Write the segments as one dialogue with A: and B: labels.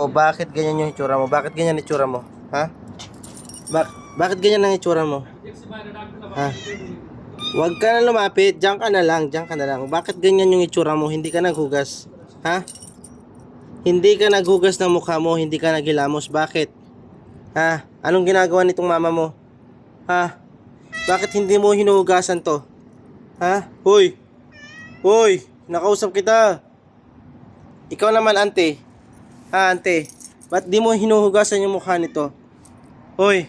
A: bakit ganyan yung itsura mo? Bakit ganyan itsura mo? Ha? Bakit ganyan ang itsura mo? Ha? Huwag ka na lumapit, diyan ka na lang, diyan ka na lang. Bakit ganyan yung itsura mo? Hindi ka naghugas. Ha? Hindi ka naghugas ng mukha mo, hindi ka naghilamos. Bakit? Ha? Anong ginagawa nitong mama mo? Ha? Bakit hindi mo hinuhugasan to? Ha? Hoy! Hoy! Nakausap kita. Ikaw naman, ante. Ha, ante? Ba't di mo hinuhugasan yung mukha nito? Hoy!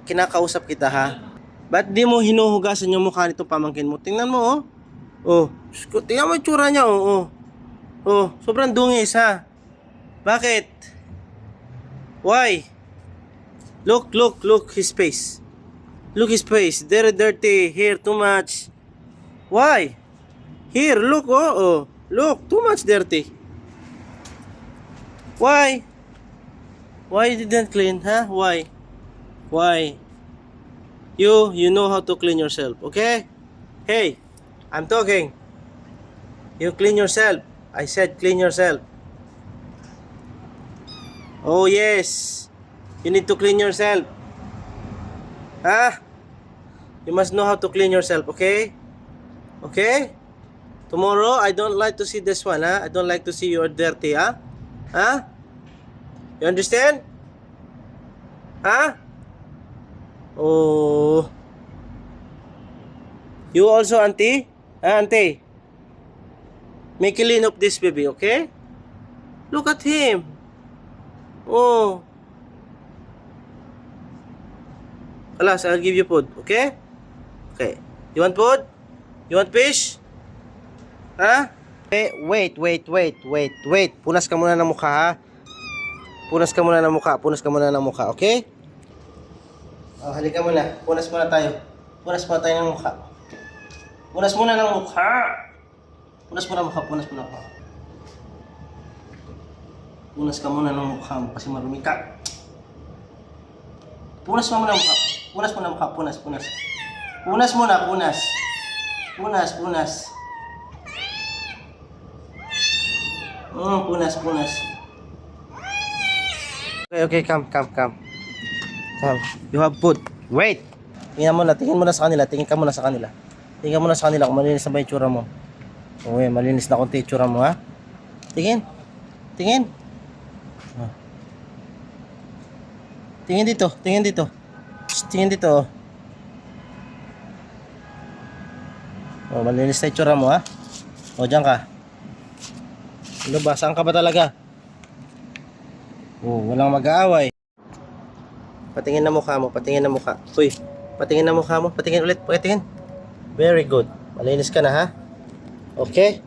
A: Kinakausap kita, ha? Ba't di mo hinuhugasan yung mukha nito pamangkin mo? Tingnan mo, oh. Oh, tingnan mo yung tsura niya, oh. Oh, oh, sobrang dungis, ha? Bakit? Why? Look his face. Look his face. Very dirty. Hair too much. Why? Here, look, oh, oh. Look, too much dirty. Why? Why you didn't clean, huh? Why? Why? You know how to clean yourself, okay? Hey, I'm talking. You clean yourself. I said clean yourself. Oh yes. You need to clean yourself. Huh? You must know how to clean yourself, okay? Okay? Tomorrow, I don't like to see this one, huh? I don't like to see you dirty, huh? Huh? You understand? Huh? Oh. You also, auntie? Auntie? Make a clean of this baby, okay? Look at him. Oh. Alas, I'll give you food, okay? Okay. You want food? You want fish? Ha? Wait. Punas ka muna ng mukha, ha? Punas ka muna ng mukha, okay? Oh, halika muna. Punas muna tayo ng mukha. Punas muna ng mukha. Punas ka muna ng mukha mo kasi marumi ka. Punas muna ng mukha. Punas. Punas muna. Punas. Okay, come. You have food. Wait. Tingin mo na sa kanila. Tingin ka muna sa kanila kung malinis na ba yung tsura mo. Okay, malinis na konti yung tsura mo, ha? Tingin. Oh. Tingin dito. Shh, tingin dito. Oh, malinis na yung tsura mo, ha? O, dyan ka. Ano ba? Saan ka ba talaga? Oh, walang mag-aaway. Patingin na mukha mo. Uy, patingin na mukha mo. Patingin ulit. Very good. Malinis ka na, ha? Okay?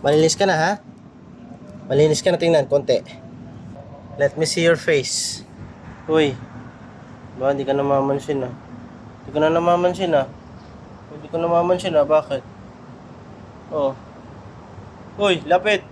A: Malinis ka na, tingnan, konti. Let me see your face. Uy, ba, hindi ka namamansin, ha? Hindi ko namamansin, ha? Bakit? Oh. Uy, lapit.